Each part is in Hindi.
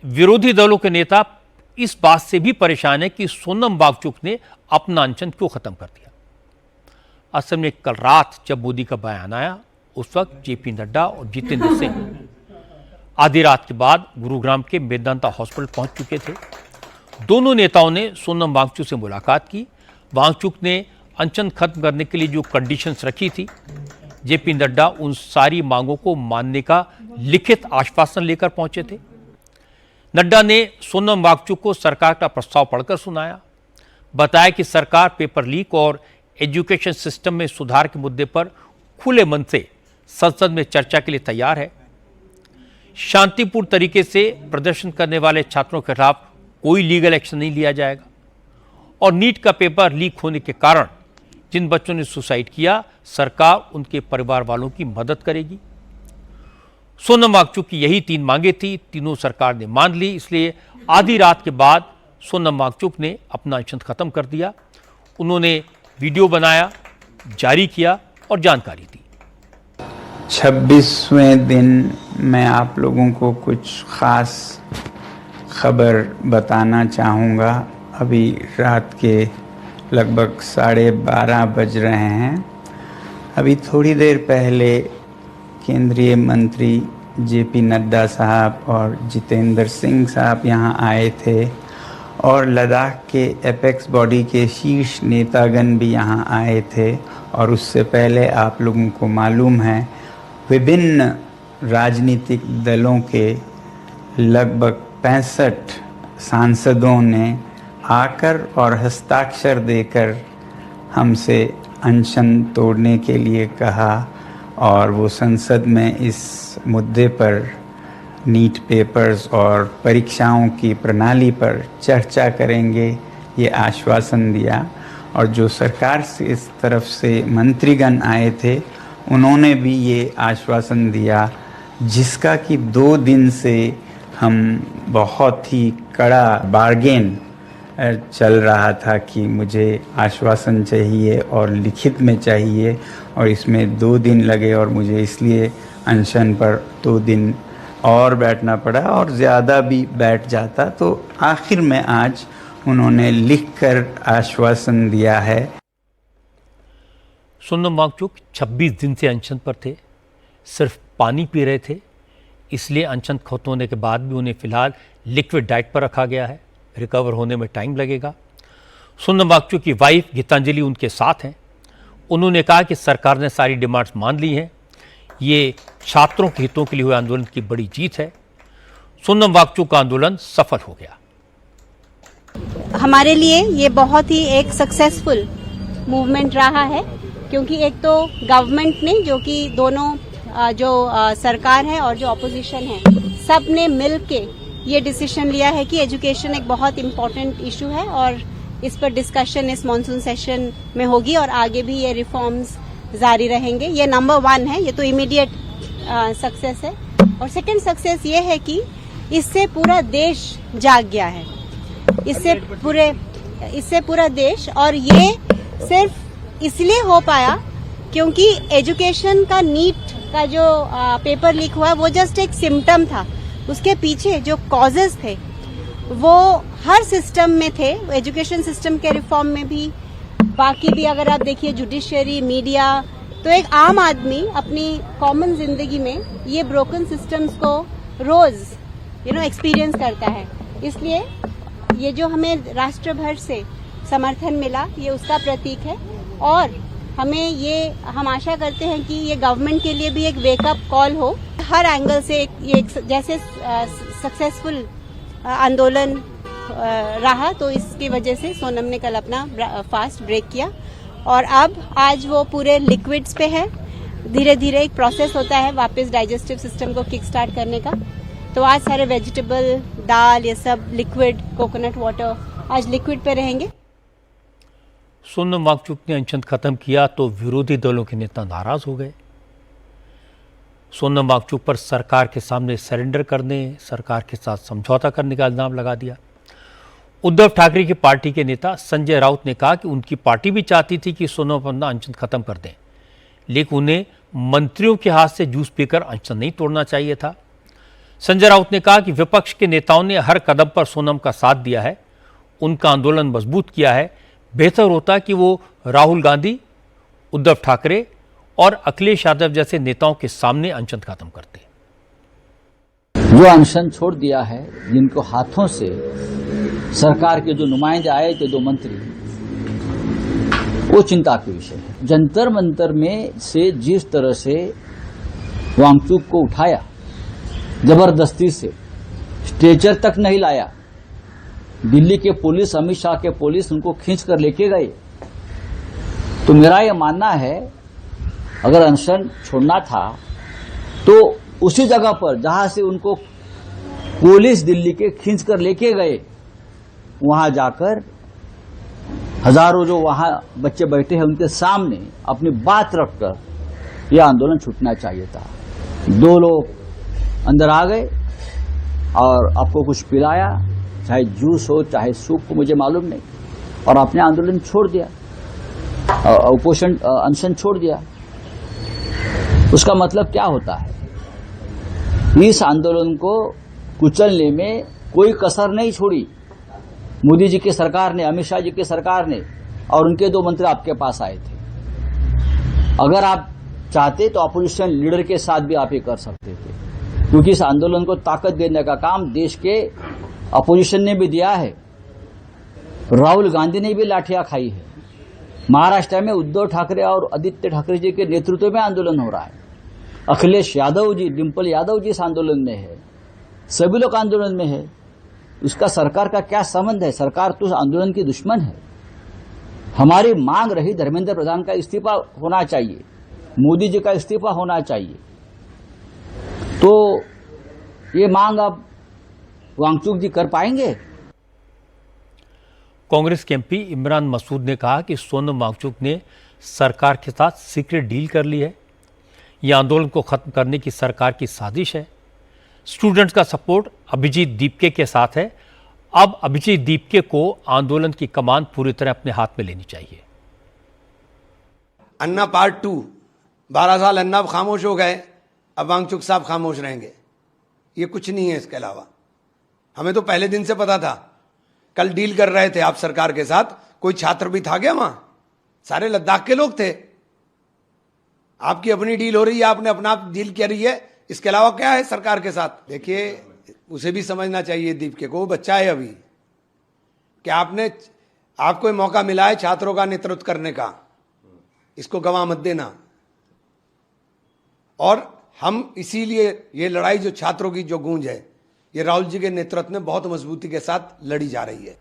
विरोधी दलों के नेता इस बात से भी परेशान है कि सोनम वांगचुक ने अपना अनशन क्यों खत्म कर दिया। असल में कल रात जब मोदी का बयान आया उस वक्त जेपी नड्डा और जितेंद्र सिंह आधी रात के बाद गुरुग्राम के मेदांता हॉस्पिटल पहुंच चुके थे। दोनों नेताओं ने सोनम वांगचुक से मुलाकात की। वांगचुक ने अनशन खत्म करने के लिए जो कंडीशंस रखी थी, जेपी नड्डा उन सारी मांगों को मानने का लिखित आश्वासन लेकर पहुंचे थे। नड्डा ने सोनम वांगचुक को सरकार का प्रस्ताव पढ़कर सुनाया, बताया कि सरकार पेपर लीक और एजुकेशन सिस्टम में सुधार के मुद्दे पर खुले मन से संसद में चर्चा के लिए तैयार है। शांतिपूर्ण तरीके से प्रदर्शन करने वाले छात्रों के खिलाफ कोई लीगल एक्शन नहीं लिया जाएगा और नीट का पेपर लीक होने के कारण जिन बच्चों ने सुसाइड किया, सरकार उनके परिवार वालों की मदद करेगी। सोनम वांगचुक की यही 3 मांगे थी, तीनों सरकार ने मान ली। इसलिए आधी रात के बाद सोनम वांगचुक ने अपना अनशन खत्म कर दिया। उन्होंने वीडियो बनाया, जारी किया और जानकारी दी। 26वें दिन मैं आप लोगों को कुछ खास खबर बताना चाहूँगा। अभी रात के लगभग 12:30 बज रहे हैं। अभी थोड़ी देर पहले केंद्रीय मंत्री जेपी नड्डा साहब और जितेंद्र सिंह साहब यहाँ आए थे और लद्दाख के एपेक्स बॉडी के शीर्ष नेतागण भी यहाँ आए थे। और उससे पहले आप लोगों को मालूम है विभिन्न राजनीतिक दलों के लगभग 65 सांसदों ने आकर और हस्ताक्षर देकर हमसे अनशन तोड़ने के लिए कहा और वो संसद में इस मुद्दे पर नीट पेपर्स और परीक्षाओं की प्रणाली पर चर्चा करेंगे, ये आश्वासन दिया। और जो सरकार से इस तरफ से मंत्रीगण आए थे उन्होंने भी ये आश्वासन दिया, जिसका कि 2 दिन से हम बहुत ही कड़ा बार्गेन चल रहा था कि मुझे आश्वासन चाहिए और लिखित में चाहिए, और इसमें 2 दिन लगे और मुझे इसलिए अनशन पर 2 दिन और बैठना पड़ा और ज़्यादा भी बैठ जाता तो आखिर में आज उन्होंने लिखकर आश्वासन दिया है। सोनम वांगचुक 26 दिन से अनशन पर थे, सिर्फ पानी पी रहे थे। इसलिए अनशन खत्म होने के बाद भी उन्हें फिलहाल लिक्विड डाइट पर रखा गया है। रिकवर होने में टाइम लगेगा। सोनम वांगचुक की वाइफ गीतांजलि उनके साथ हैं। उन्होंने कहा कि सरकार ने सारी डिमांड्स मान ली हैं। ये छात्रों के हितों के लिए हुए आंदोलन की बड़ी जीत है। सोनम वांगचुक का आंदोलन सफल हो गया। हमारे लिए ये बहुत ही एक सक्सेसफुल मूवमेंट रहा है, क्योंकि एक तो गवर्नमेंट ने, जो कि दोनों जो सरकार है और जो ऑपोजिशन है, सब ने मिल के ये डिसीजन लिया है कि एजुकेशन एक बहुत इम्पोर्टेंट इशू है और इस पर डिस्कशन इस मॉनसून सेशन में होगी और आगे भी ये रिफॉर्म्स जारी रहेंगे। ये नंबर 1 है, ये तो इमीडिएट सक्सेस है। और सेकंड सक्सेस ये है कि इससे पूरा देश जाग गया है, इससे पूरा देश। और ये सिर्फ इसलिए हो पाया क्योंकि एजुकेशन का नीट का जो पेपर लीक हुआ वो जस्ट एक सिम्टम था। उसके पीछे जो कॉजेज थे वो हर सिस्टम में थे, एजुकेशन सिस्टम के रिफॉर्म में भी, बाकी भी अगर आप देखिए जुडिशियरी, मीडिया, तो एक आम आदमी अपनी कॉमन जिंदगी में ये ब्रोकन सिस्टम्स को रोज एक्सपीरियंस करता है। इसलिए ये जो हमें राष्ट्र भर से समर्थन मिला ये उसका प्रतीक है और हम आशा करते हैं कि ये गवर्नमेंट के लिए भी एक वेकअप कॉल हो। हर एंगल से ये जैसे सक्सेसफुल आंदोलन रहा, तो इसकी वजह से सोनम ने कल अपना फास्ट ब्रेक किया और अब आज वो पूरे लिक्विड्स पे है। धीरे धीरे एक प्रोसेस होता है वापस डाइजेस्टिव सिस्टम को किक स्टार्ट करने का। तो आज सारे वेजिटेबल, दाल, ये सब लिक्विड, कोकोनट वाटर आज लिक्विड पे रहेंगे। सोनम वांगचुक ने अनशन खत्म किया तो विरोधी दलों के नेता नाराज हो गए। सोनम वांगचुक पर सरकार के सामने सरेंडर करने, सरकार के साथ समझौता करने का इल्जाम लगा दिया। उद्धव ठाकरे की पार्टी के नेता संजय राउत ने कहा कि उनकी पार्टी भी चाहती थी कि सोनम अपना अनशन खत्म कर दें, लेकिन उन्हें मंत्रियों के हाथ से जूस पीकर अनशन नहीं तोड़ना चाहिए था। संजय राउत ने कहा कि विपक्ष के नेताओं ने हर कदम पर सोनम का साथ दिया है, उनका आंदोलन मजबूत किया है। बेहतर होता कि वो राहुल गांधी, उद्धव ठाकरे और अखिलेश यादव जैसे नेताओं के सामने अनशन खत्म करते। जो अनशन छोड़ दिया है, जिनको हाथों से सरकार के जो नुमाइंदे आए थे, 2 मंत्री, वो चिंता के विषय है। जंतर मंतर में से जिस तरह से वांगचुक को उठाया, जबरदस्ती से स्ट्रेचर तक नहीं लाया, दिल्ली के पुलिस, अमित शाह के पुलिस उनको खींच कर लेके गए। तो मेरा यह मानना है, अगर अनशन छोड़ना था तो उसी जगह पर जहां से उनको पुलिस दिल्ली के खींच कर लेके गए, वहां जाकर हजारों जो वहां बच्चे बैठे हैं उनके सामने अपनी बात रखकर यह आंदोलन छूटना चाहिए था। 2 लोग अंदर आ गए और आपको कुछ पिलाया, चाहे जूस हो चाहे सूप हो, मुझे मालूम नहीं, और आपने आंदोलन छोड़ दिया, उपोषण अनशन छोड़ दिया। उसका मतलब क्या होता है? इस आंदोलन को कुचलने में कोई कसर नहीं छोड़ी मोदी जी की सरकार ने, अमित शाह जी की सरकार ने, और उनके 2 मंत्री आपके पास आए थे। अगर आप चाहते तो अपोजिशन लीडर के साथ भी आप ये कर सकते थे, क्योंकि इस आंदोलन को ताकत देने का काम देश के अपोजिशन ने भी दिया है। राहुल गांधी ने भी लाठियां खाई है। महाराष्ट्र में उद्धव ठाकरे और आदित्य ठाकरे जी के नेतृत्व में आंदोलन हो रहा है। अखिलेश यादव जी, डिंपल यादव जी इस आंदोलन में है, सभी लोग आंदोलन में है। उसका सरकार का क्या संबंध है? सरकार तो उस आंदोलन की दुश्मन है। हमारी मांग रही धर्मेंद्र प्रधान का इस्तीफा होना चाहिए, मोदी जी का इस्तीफा होना चाहिए। तो ये मांग अब वांगचुक जी कर पाएंगे? कांग्रेस के एमपी इमरान मसूद ने कहा कि सोनम वांगचुक ने सरकार के साथ सीक्रेट डील कर ली है। यह आंदोलन को खत्म करने की सरकार की साजिश है। स्टूडेंट्स का सपोर्ट अभिजीत दीपके के साथ है। अब अभिजीत दीपके को आंदोलन की कमान पूरी तरह अपने हाथ में लेनी चाहिए। अन्ना पार्ट 2, 12 साल अन्ना खामोश हो गए, अब वांगचुक साहब खामोश रहेंगे। ये कुछ नहीं है इसके अलावा। हमें तो पहले दिन से पता था। कल डील कर रहे थे आप सरकार के साथ, कोई छात्र भी था क्या वहां? सारे लद्दाख के लोग थे। आपकी अपनी डील हो रही है, आपने अपना डील करी है, इसके अलावा क्या है सरकार के साथ? देखिए, उसे भी समझना चाहिए दीपके को, वो बच्चा है अभी, कि आपको ये मौका मिला है छात्रों का नेतृत्व करने का, इसको गंवा मत देना। और हम इसीलिए ये लड़ाई जो छात्रों की जो गूंज है, ये राहुल जी के नेतृत्व में बहुत मजबूती के साथ लड़ी जा रही है।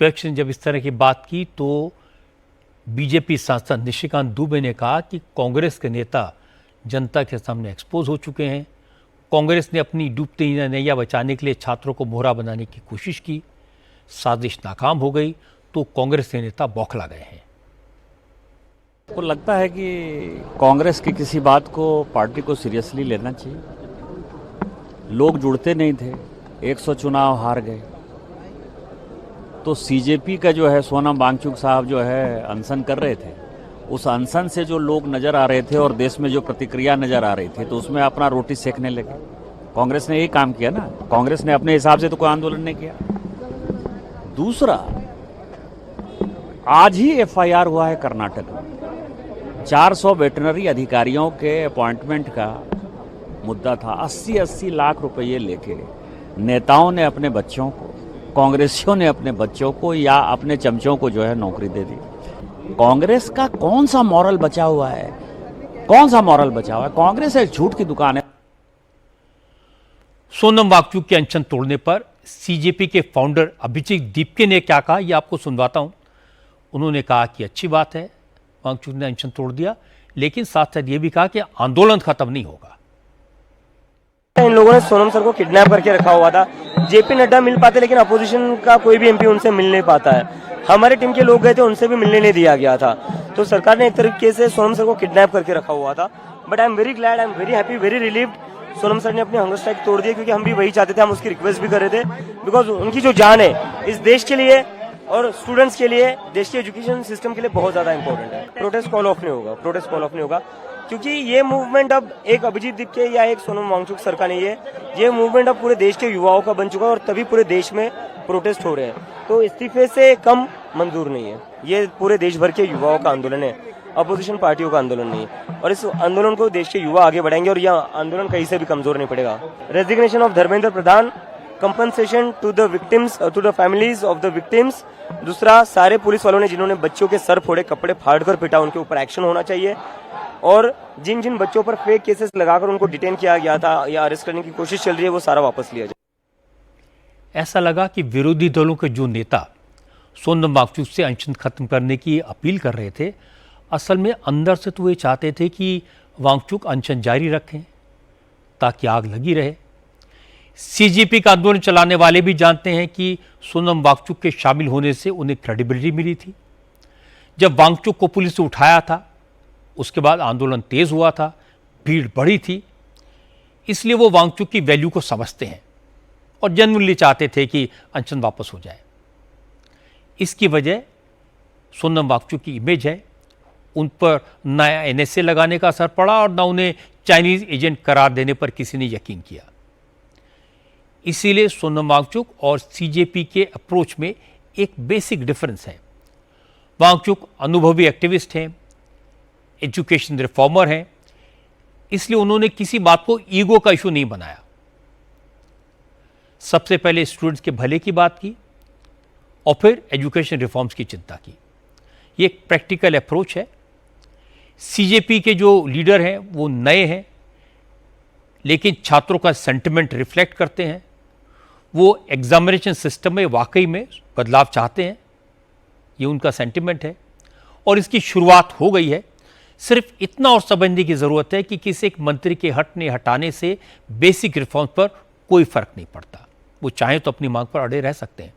विपक्ष ने जब इस तरह की बात की तो बीजेपी सांसद निशिकांत दुबे ने कहा कि कांग्रेस के नेता जनता के सामने एक्सपोज हो चुके हैं। कांग्रेस ने अपनी डूबती नैया बचाने के लिए छात्रों को मोहरा बनाने की कोशिश की, साजिश नाकाम हो गई तो कांग्रेस के नेता बौखला गए हैं। को लगता है कि कांग्रेस की किसी बात को पार्टी को सीरियसली लेना चाहिए। लोग जुड़ते नहीं थे, 100 चुनाव हार गए, तो सीजेपी का जो है सोनम वांगचुक साहब जो है अनशन कर रहे थे, उस अनशन से जो लोग नजर आ रहे थे और देश में जो प्रतिक्रिया नजर आ रही थी, तो उसमें अपना रोटी सेकने लगे। कांग्रेस ने यही काम किया ना, कांग्रेस ने अपने हिसाब से तो कोई आंदोलन नहीं किया। दूसरा, आज ही एफआईआर हुआ है कर्नाटक में, 400 वेटरनरी अधिकारियों के अपॉइंटमेंट का मुद्दा था। 80-80 लाख रुपये लेके नेताओं ने अपने बच्चों को, कांग्रेसियों ने अपने बच्चों को या अपने चमचों को जो है नौकरी दे दी। कांग्रेस का कौन सा मॉरल बचा हुआ है? कौन सा मॉरल बचा हुआ है? कांग्रेस एक झूठ की दुकान है। सोनम वांगचुक के अनशन तोड़ने पर सीजेपी के फाउंडर अभिजीत दीपके ने क्या कहा, यह आपको सुनवाता हूं। उन्होंने कहा कि अच्छी बात है वांगचुक ने अनशन तोड़ दिया, लेकिन साथ साथ यह भी कहा कि आंदोलन खत्म नहीं होगा। इन लोगों ने सोनम सर को किडनैप करके रखा हुआ था। जेपी नड्डा मिल पाते, लेकिन अपोजिशन का कोई भी एमपी उनसे मिल नहीं पाता है। हमारे टीम के लोग गए थे, उनसे भी मिलने नहीं दिया गया था। तो सरकार ने एक तरीके से सोनम सर को किडनैप करके रखा हुआ था। But I am very glad, I am very happy, very relieved. Sonam sir ने अपनी हंगर स्ट्राइक तोड़ दिया, क्योंकि हम भी वही चाहते थे, हम उसकी रिक्वेस्ट भी कर रहे थे। बिकॉज उनकी जो जान है इस देश के लिए और स्टूडेंट्स के लिए, देश के एजुकेशन सिस्टम के लिए बहुत ज्यादा इंपॉर्टेंट है। प्रोटेस्ट कॉल ऑफ नहीं होगा, प्रोटेस्ट कॉल ऑफ नहीं होगा। क्योंकि ये मूवमेंट अब एक अभिजीत दीपके या एक सोनम वांगचुक सर का नहीं है, ये मूवमेंट अब पूरे देश के युवाओं का बन चुका है और तभी पूरे देश में प्रोटेस्ट हो रहे हैं। तो इस्तीफे से कम मंजूर नहीं है, ये पूरे देश भर के युवाओं का आंदोलन है, अपोजिशन पार्टियों का आंदोलन नहीं है। और इस आंदोलन को देश के युवा आगे बढ़ाएंगे और यह आंदोलन कहीं से भी कमजोर नहीं पड़ेगा। Resignation of Dharmendra Pradhan, compensation to the victims, to the families of the victims. दूसरा, सारे पुलिस वालों ने जिन्होंने बच्चों के सर फोड़े, कपड़े फाड़कर पिटा, उनके ऊपर एक्शन होना चाहिए। और जिन जिन बच्चों पर फेक केसेस लगाकर उनको डिटेन किया गया था या अरेस्ट करने की कोशिश चल रही है, वो सारा वापस लिया जाए। ऐसा लगा कि विरोधी दलों के जो नेता सोनम वांगचुक से अनशन खत्म करने की अपील कर रहे थे, असल में अंदर से तो वे चाहते थे कि वांगचुक अनशन जारी रखें ताकि आग लगी रहे। सीजेपी का आंदोलन चलाने वाले भी जानते हैं कि सोनम वांगचुक के शामिल होने से उन्हें क्रेडिबिलिटी मिली थी। जब वांगचुक को पुलिस ने उठाया था, उसके बाद आंदोलन तेज हुआ था, भीड़ बढ़ी थी, इसलिए वो वांगचुक की वैल्यू को समझते हैं और जेन्युइनली चाहते थे कि अनशन वापस हो जाए। इसकी वजह सोनम वांगचुक की इमेज है, उन पर ना एनएसए लगाने का असर पड़ा और ना उन्हें चाइनीज एजेंट करार देने पर किसी ने यकीन किया। इसीलिए सोनम वांगचुक और सीजेपी के अप्रोच में एक बेसिक डिफरेंस है। वांगचुक अनुभवी एक्टिविस्ट हैं, एजुकेशन रिफॉर्मर हैं, इसलिए उन्होंने किसी बात को ईगो का इशू नहीं बनाया। सबसे पहले स्टूडेंट्स के भले की बात की और फिर एजुकेशन रिफॉर्म्स की चिंता की। ये एक प्रैक्टिकल अप्रोच है। सीजेपी के जो लीडर हैं वो नए हैं, लेकिन छात्रों का सेंटिमेंट रिफ्लेक्ट करते हैं। वो एग्जामिनेशन सिस्टम में वाकई में बदलाव चाहते हैं, ये उनका सेंटिमेंट है और इसकी शुरुआत हो गई है। सिर्फ इतना और समझने की ज़रूरत है कि किसी एक मंत्री के हटाने से बेसिक रिफॉर्म पर कोई फर्क नहीं पड़ता। वो चाहें तो अपनी मांग पर अड़े रह सकते हैं।